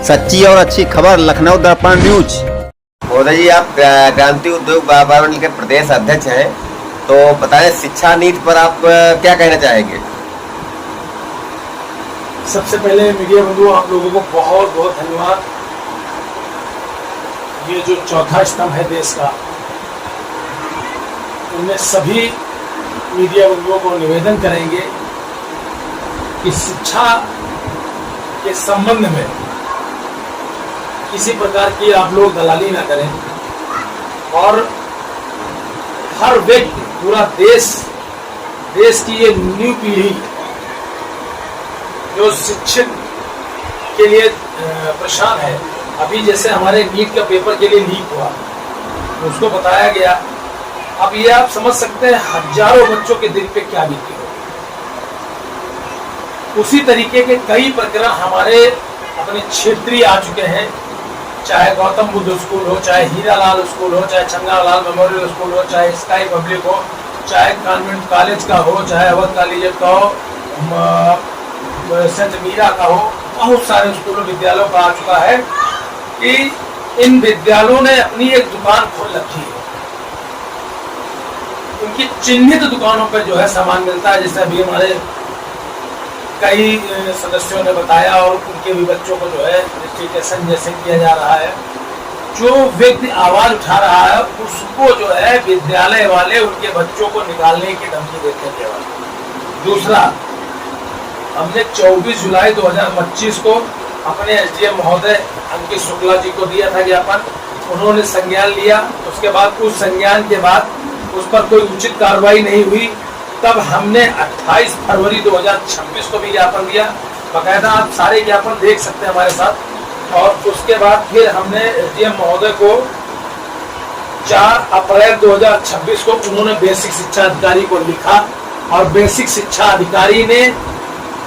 सच्ची और अच्छी खबर लखनऊ दर्पण न्यूज। मोदी जी, आप क्रांति उद्योग व्यापार मंडल के प्रदेश अध्यक्ष हैं, तो बताएं शिक्षा नीति पर आप क्या कहना चाहेंगे? सबसे पहले मीडिया बंधुओं, आप लोगों को बहुत बहुत धन्यवाद। ये जो चौथा स्तंभ है देश का, उनमें सभी मीडिया बंधुओं को निवेदन करेंगे कि शिक्षा के संबंध में किसी प्रकार की आप लोग दलाली ना करें और हर व्यक्ति, पूरा देश की ये न्यू पीढ़ी जो शिक्षित के लिए परेशान है। अभी जैसे हमारे नीट का पेपर के लिए लीक हुआ, तो उसको बताया गया। अब ये आप समझ सकते हैं हजारों बच्चों के दिल पे क्या बीती हो। उसी तरीके के कई प्रकरण हमारे अपने क्षेत्रीय आ चुके हैं, चाहे गौतम बुद्ध स्कूल हो, चाहे हीरालाल स्कूल हो, चाहे छंगालाल मेमोरियल स्कूल हो, चाहे स्काई पब्लिक हो, चाहे कॉन्वेंट कॉलेज का हो, चाहे अवध कॉलेज का हो, सेंट मीरा का हो। बहुत सारे स्कूलों विद्यालयों का आ चुका है कि इन विद्यालयों ने अपनी एक दुकान खोल रखी है। उनकी चिन्हित दुकानों पर जो है सामान मिलता है, जैसे अभी हमारे कई सदस्यों ने बताया, और उनके भी बच्चों को जो है रजिस्ट्रेशन जैसे किया जा रहा है। जो व्यक्ति आवाज उठा रहा है उसको जो है विद्यालय वाले उनके बच्चों को निकालने की धमकी देते हैं केवल। दूसरा, हमने 24 जुलाई 2025 को अपने एसडीएम महोदय अंकित शुक्ला जी को दिया था ज्ञापन। उन्होंने संज्ञान लिया। उसके बाद उस संज्ञान के बाद उस पर कोई उचित कार्रवाई नहीं हुई। तब हमने 28 फरवरी 2026 को भी ज्ञापन दिया। बाकायदा आप सारे ज्ञापन देख सकते हैं हमारे साथ। और उसके बाद फिर हमने एसडीएम महोदय को 4 अप्रैल 2026 को उन्होंने बेसिक शिक्षा अधिकारी को लिखा, और बेसिक शिक्षा अधिकारी ने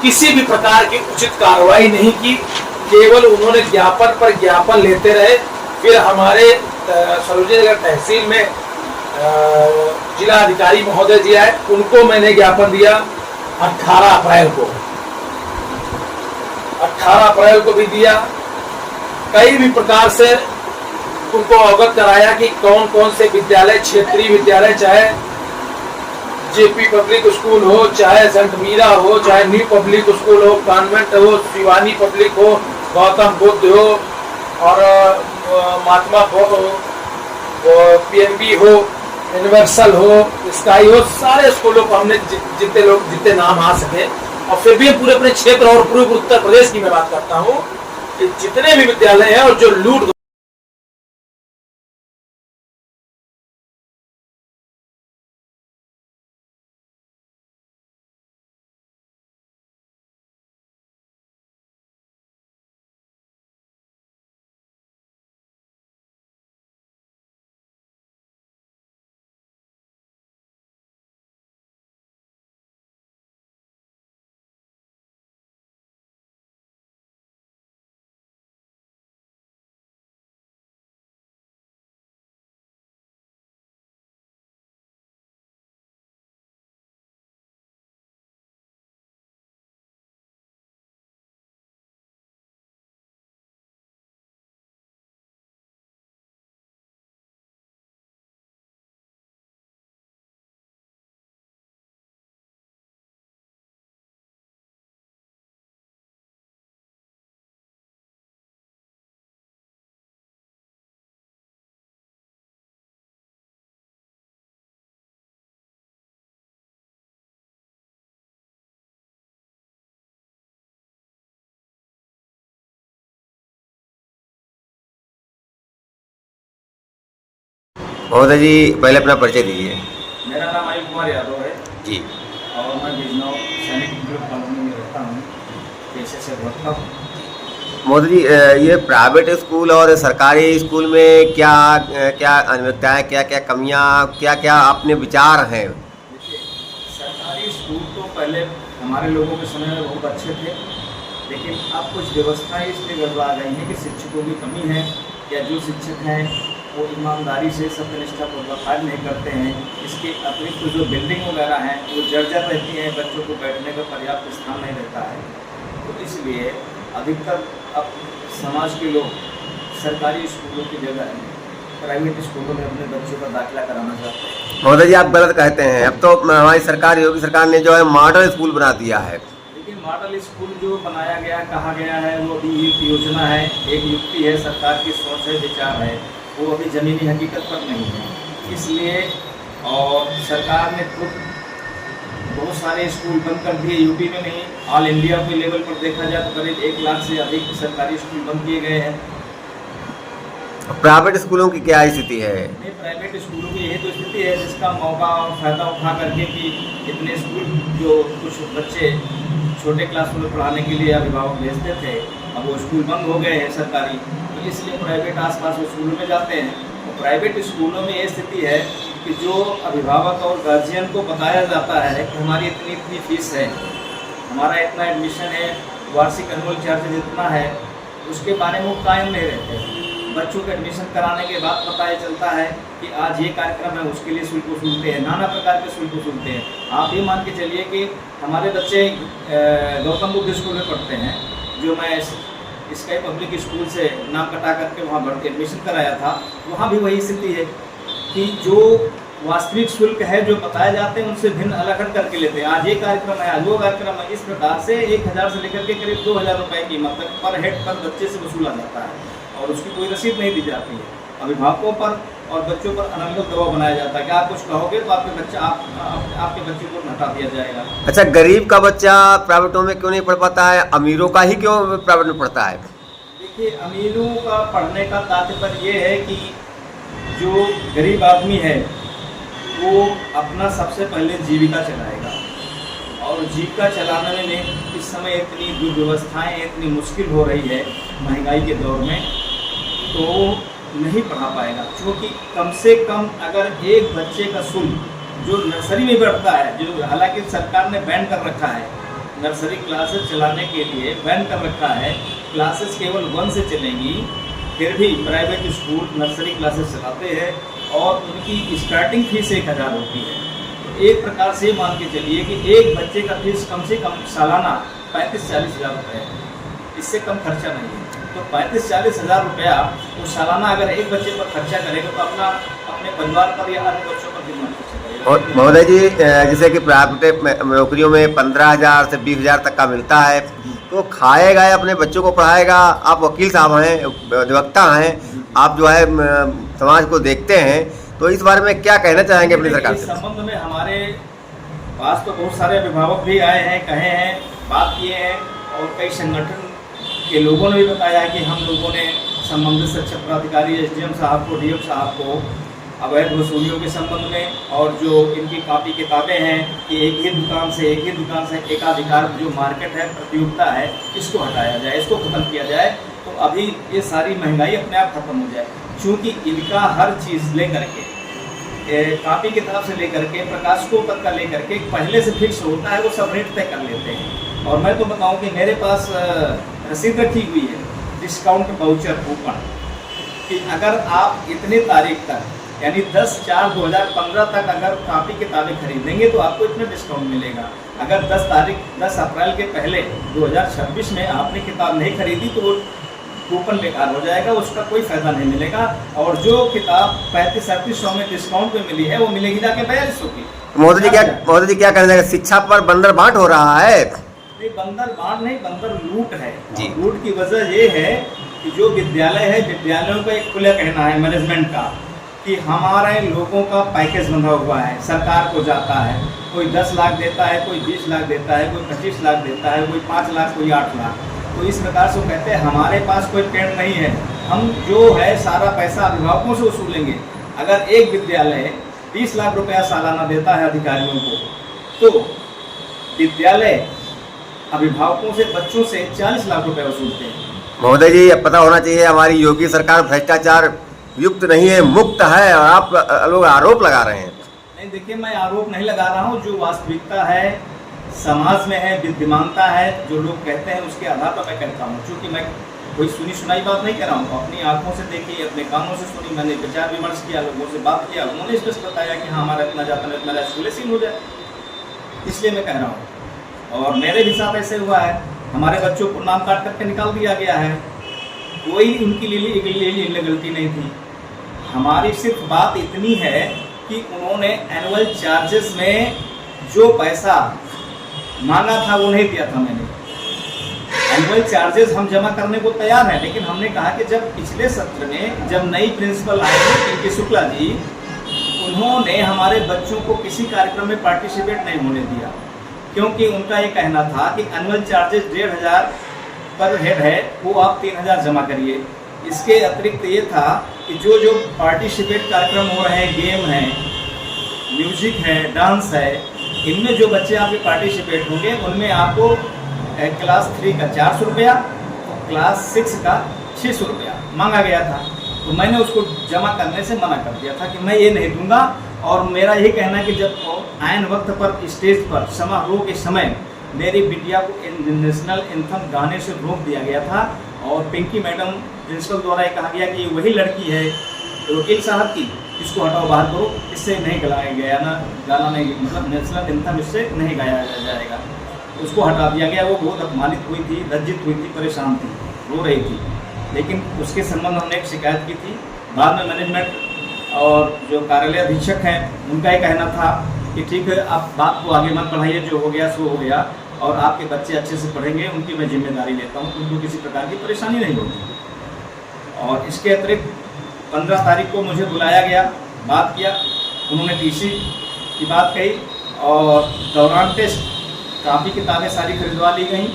किसी भी प्रकार की उचित कार्रवाई नहीं की। केवल उन्होंने ज्ञापन पर ज्ञापन लेते रहे। फिर हमारे सरोजनी नगर तहसील में जिला अधिकारी महोदय जी आए, उनको मैंने ज्ञापन दिया 18 अप्रैल को। 18 अप्रैल को भी दिया। कई भी प्रकार से उनको अवगत कराया कि कौन कौन से विद्यालय, क्षेत्रीय विद्यालय, चाहे जेपी पब्लिक स्कूल हो, चाहे सेंट मीरा हो, चाहे न्यू पब्लिक स्कूल हो, कॉन्वेंट हो, शिवानी पब्लिक हो, गौतम बुद्ध हो, और महात्मा हो, पीएनबी हो, यूनिवर्सल हो, स्काई हो, सारे स्कूलों को हमने जितने नाम आ सके। और फिर भी पूरे अपने क्षेत्र और पूरे उत्तर प्रदेश की मैं बात करता हूँ कि जितने भी विद्यालय हैं और जो लूट महोदय जी, पहले अपना परिचय दीजिए। मेरा नाम अनिल कुमार यादव है जी, और मैं बिजनौर सैनिक इंटर कॉलोनी में रहता हूँ, पेशे से भरता हूँ। मोदी जी, ये प्राइवेट स्कूल और सरकारी स्कूल में क्या क्या अनियमितताएं, क्या क्या कमियां, क्या क्या अपने विचार हैं? देखिए, सरकारी स्कूल तो पहले हमारे लोगों के समय में बहुत अच्छे थे, लेकिन अब कुछ व्यवस्थाएं इसलिए गड़बड़ा गई हैं कि शिक्षकों की कमी है, या जो शिक्षक हैं वो ईमानदारी से सत्यनिष्ठापूर्वक कार्य नहीं करते हैं। इसके अतिरिक्त जो बिल्डिंग वगैरह हैं वो जर्जर रहती हैं, बच्चों को बैठने का पर्याप्त स्थान नहीं रहता है। तो इसलिए अधिकतर अब समाज के लोग सरकारी स्कूलों की जगह प्राइवेट स्कूलों में अपने बच्चों का दाखिला कराना चाहते हैं। महोदय जी, आप गलत कहते हैं। अब तो हमारी सरकार, योगी सरकार ने जो है मॉडल स्कूल बना दिया है। लेकिन मॉडल स्कूल जो बनाया गया, कहा गया है, वो अभी एक योजना है, एक युक्ति है, सरकार की सोच है, विचार है, वो अभी ज़मीनी हकीकत पर नहीं है। इसलिए और सरकार ने खुद बहुत सारे स्कूल बंद कर दिए। यूपी में नहीं, ऑल इंडिया के लेवल पर देखा जाए तो करीब 1 लाख से अधिक सरकारी स्कूल बंद किए गए हैं। प्राइवेट स्कूलों की क्या स्थिति है? नहीं, प्राइवेट स्कूलों की यही तो स्थिति है जिसका मौका और फायदा उठा करके कि इतने स्कूल जो कुछ बच्चे छोटे क्लास में पढ़ाने के लिए अभिभावक भेजते थे, अब वो स्कूल बंद हो गए हैं सरकारी, तो इसलिए प्राइवेट आसपास स्कूलों में जाते हैं। तो प्राइवेट स्कूलों में ये स्थिति है कि जो अभिभावक और गार्जियन को बताया जाता है कि हमारी इतनी इतनी फीस है, हमारा इतना एडमिशन है, वार्षिक एनुअल चार्जेज इतना है, उसके बारे में वो कायम नहीं रहते। बच्चों के एडमिशन कराने के बाद पता चलता है कि आज ये कार्यक्रम है, उसके लिए शुल्क वसूलते हैं, नाना प्रकार के शुल्क वसूलते हैं। आप ये मान के चलिए कि हमारे बच्चे गौतम बुद्ध स्कूल में पढ़ते हैं, जो मैं स्काई पब्लिक स्कूल से नाम कटा करके वहाँ भर्ती एडमिशन कराया था, वहाँ भी वही स्थिति है कि जो वास्तविक शुल्क है जो बताए जाते हैं उनसे भिन्न अलग करके लेते हैं। आज ये कार्यक्रम है, आज वो कार्यक्रम है, इस प्रकार से 1000 से लेकर के करीब 2000 रुपये की कीमत पर हेड पर बच्चे से वसूला जाता है और उसकी कोई रसीद नहीं दी जाती है। अभिभावकों पर और बच्चों पर अनंत दबाव बनाया जाता है कि आप कुछ कहोगे तो आपके बच्चे को हटा दिया जाएगा। अच्छा, गरीब का बच्चा प्राइवेटों में क्यों नहीं पढ़ पाता है, अमीरों का ही क्यों प्राइवेट में पढ़ता है? देखिए, अमीरों का पढ़ने का तात्पर्य ये है कि जो गरीब आदमी है वो अपना सबसे पहले जीविका चलाएगा, और जीविका चलाने में इस समय इतनी दुर्व्यवस्थाएं इतनी मुश्किल हो रही है महंगाई के दौर में, तो नहीं पढ़ा पाएगा। क्योंकि कम से कम अगर एक बच्चे का शुल्क जो नर्सरी में बढ़ता है, जो हालांकि सरकार ने बैन कर रखा है, नर्सरी क्लासेस चलाने के लिए बैन कर रखा है, क्लासेस केवल 1 से चलेंगी, फिर भी प्राइवेट स्कूल नर्सरी क्लासेस चलाते हैं और उनकी स्टार्टिंग फीस 1000 होती है। तो एक प्रकार से मान के चलिए कि एक बच्चे का फीस कम से कम सालाना 35-40 हज़ार रुपये है, इससे कम खर्चा नहीं है। तो 35-40 हज़ार रुपया वो सालाना अगर एक बच्चे पर खर्चा करेगा तो अपने परिवार पर या अन्य बच्चों पर कितना खर्चा करेगा। और महोदय जी, जैसे कि प्राइवेट नौकरियों में 15,000 से 20,000 तक का मिलता है, तो खाएगा या अपने बच्चों को पढ़ाएगा? आप वकील साहब हैं, अधिवक्ता हैं, आप जो है समाज को देखते हैं, तो इस बारे में क्या कहना चाहेंगे अपनी सरकार से? इस संबंध में हमारे पास तो बहुत सारे अभिभावक भी आए हैं, कहे हैं, बात किए हैं, और कई संगठन के लोगों ने भी बताया है कि हम लोगों ने संबंधित शिक्षा प्राधिकारी SDM साहब को, DM साहब को अवैध वसूलियों के संबंध में, और जो इनकी कॉपी किताबें हैं कि एक ही दुकान से एकाधिकार जो मार्केट है, प्रतियोगिता है, इसको हटाया जाए, इसको ख़त्म किया जाए, तो अभी ये सारी महंगाई अपने आप ख़त्म हो जाए। क्योंकि इनका हर चीज़ लेकर के कॉपी किताब से लेकर के प्रकाशकों तक का लेकर के पहले से फिक्स होता है, वो सब रेट तय कर लेते हैं। और मैं तो बताऊं कि मेरे पास रसीद रखी हुई है, डिस्काउंट वाउचर कूपन, कि अगर आप इतने तारीख तक यानी 10/4/2015 तक अगर कॉपी किताबें खरीदेंगे तो आपको इतना डिस्काउंट मिलेगा। अगर 10 अप्रैल के पहले 2026 में आपने किताब नहीं खरीदी तो वो कूपन बेकार हो जाएगा, उसका कोई फायदा नहीं मिलेगा। और जो किताब 3500-3800 में डिस्काउंट में मिली है वो मिलेगी जाके 4200 की। महोदय जी क्या कहना चाहिए? शिक्षा पर बंदर बांट हो रहा है? नहीं, बंदर बांट नहीं, बंदर लूट है जी। लूट की वजह ये है कि जो विद्यालय है, विद्यालयों का एक खुला कहना है मैनेजमेंट का कि हमारे लोगों का पैकेज बंधा हुआ है, सरकार को जाता है, कोई 10 लाख देता है, कोई 20 लाख देता है, कोई 25 लाख देता है, कोई 5 लाख, कोई 8 लाख। तो इस प्रकार से वो कहते हैं हमारे पास कोई पेड़ नहीं है, हम जो है सारा पैसा अभिभावकों से वसूलेंगे। अगर एक विद्यालय 20 लाख रुपया सालाना देता है अधिकारियों को, तो विद्यालय अभिभावकों से, बच्चों से 40 लाख रुपए वसूलते हैं। महोदय जी, अब पता होना चाहिए हमारी योगी सरकार भ्रष्टाचार युक्त नहीं है, मुक्त है, और आप लोग आरोप लगा रहे हैं। नहीं, देखिए, मैं आरोप नहीं लगा रहा हूँ, जो वास्तविकता है समाज में है, विद्यमानता है, जो लोग कहते हैं उसके आधार पर मैं कहता हूँ। क्योंकि मैं कोई सुनी सुनाई बात नहीं कर रहा हूँ, अपनी आंखों से देखी, अपने कानों से सुनी, मैंने विचार विमर्श किया, लोगों से बात किया, उन्होंने स्पष्ट बताया कि हाँ हमारा इतना जाता है, मेरा स्कूल सील हो जाए, इसलिए मैं कह रहा हूँ। और मेरे भी साथ ऐसे हुआ है हमारे बच्चों को नाम काट करके निकाल दिया गया है। कोई उनकी लिए गलती नहीं थी। हमारी सिर्फ बात इतनी है कि उन्होंने एनुअल चार्जेस में जो पैसा मांगा था वो नहीं दिया था। मैंने एनुअल चार्जेस हम जमा करने को तैयार हैं, लेकिन हमने कहा कि जब पिछले सत्र में जब नई प्रिंसिपल आई पिंकी शुक्ला जी, उन्होंने हमारे बच्चों को किसी कार्यक्रम में पार्टिसिपेट नहीं होने दिया, क्योंकि उनका ये कहना था कि एनुअल चार्जेस 1500 पर हेड है, वो आप 3000 जमा करिए। इसके अतिरिक्त ये था कि जो जो पार्टिसिपेट कार्यक्रम हो रहे हैं, गेम है, म्यूजिक है, डांस है, इनमें जो बच्चे आपके पार्टिसिपेट होंगे उनमें आपको क्लास 3 का 400 रुपया और क्लास 6 का 600 रुपया मांगा गया था। तो मैंने उसको जमा करने से मना कर दिया था कि मैं ये नहीं दूंगा। और मेरा यही कहना है कि जब आयन वक्त पर स्टेज पर समारोह के समय मेरी बिटिया को नेशनल एंथम गाने से रोक दिया गया था और पिंकी मैडम प्रिंसिपल द्वारा ये कहा गया कि वही लड़की है वकील साहब की, इसको हटाओ बाहर करो, इससे नहीं गाया गया ना, गाना नहीं, मतलब नेशनल एंथम इससे नहीं गाया जाएगा। उसको हटा दिया गया। वो बहुत अपमानित हुई थी, लज्जित हुई थी, परेशान थी, रो रही थी। लेकिन उसके संबंध हमने एक शिकायत की थी। बाद में मैनेजमेंट और जो कार्यालय अधीक्षक हैं उनका ये कहना था कि ठीक है, आप बात को आगे मत बढ़ाइए, जो हो गया सो हो गया, और आपके बच्चे अच्छे से पढ़ेंगे, उनकी मैं जिम्मेदारी लेता हूँ, उनको किसी प्रकार की परेशानी नहीं होगी। और इसके अतिरिक्त 15 तारीख को मुझे बुलाया गया, बात किया, उन्होंने टीसी की बात कही और दौरान टेस्ट काफ़ी किताबें सारी खरीदवा ली गई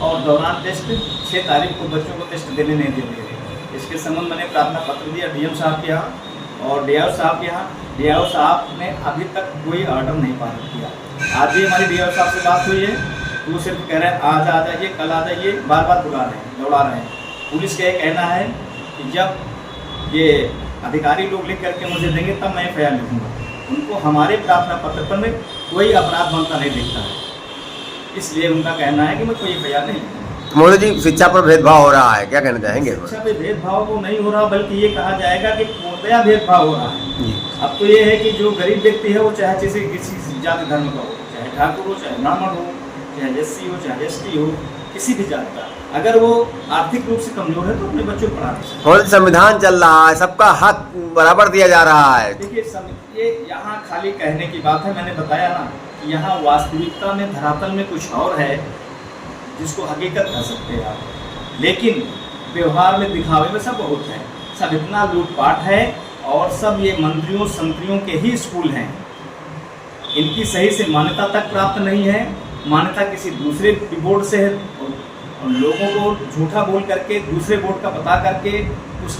और दौरान टेस्ट 6 तारीख को बच्चों को टेस्ट देने नहीं दिए गए। इसके संबंध मैंने प्रार्थना पत्र दिया डीएम साहब के यहाँ और डीआईओ साहब के यहाँ। डीआईओ साहब ने अभी तक कोई ऑर्डर नहीं पारित किया। आज भी हमारी डीआईओ साहब से बात हुई है, वो सिर्फ कह रहे हैं आज आ जाइए, कल आ जाइए, बार बार बुला रहे हैं, दौड़ा रहे हैं। पुलिस का ये कहना है कि जब ये अधिकारी लोग लिख करके मुझे देंगे तब मैं एफआईआर लिखूँगा। उनको हमारे प्रार्थना पत्र पर में कोई अपराध बनता नहीं दिखता है, इसलिए उनका कहना है कि मैं कोई एफआईआर नहीं। मोदी जी, शिक्षा पर भेदभाव हो रहा है, क्या कहना चाहेंगे? शिक्षा पे भेदभाव तो नहीं हो रहा, बल्कि ये कहा जाएगा कि पूर्णतया भेदभाव हो रहा है। अब तो ये है कि जो गरीब व्यक्ति है वो चाहे किसी जाति धर्म का हो, चाहे ठाकुर हो, चाहे ब्राह्मण हो, चाहे एससी हो, चाहे एसटी हो, किसी भी जात का, अगर वो आर्थिक रूप से कमजोर है तो अपने बच्चों को पढ़ा सकते हैं। और संविधान चल रहा है, सबका हक बराबर दिया जा रहा है। देखिए, ये यहाँ खाली कहने की बात है। मैंने बताया ना कि यहाँ वास्तविकता में, धरातल में कुछ और है जिसको हकीकत कह सकते हैं आप, लेकिन व्यवहार में, दिखावे में सब बहुत है। सब इतना लूटपाट है और सब ये मंत्रियों संतरियों के ही स्कूल हैं। इनकी सही से मान्यता तक प्राप्त नहीं है, मान्यता किसी दूसरे बोर्ड से है और लोगों को झूठा बोल करके दूसरे बोर्ड का बता करके उसका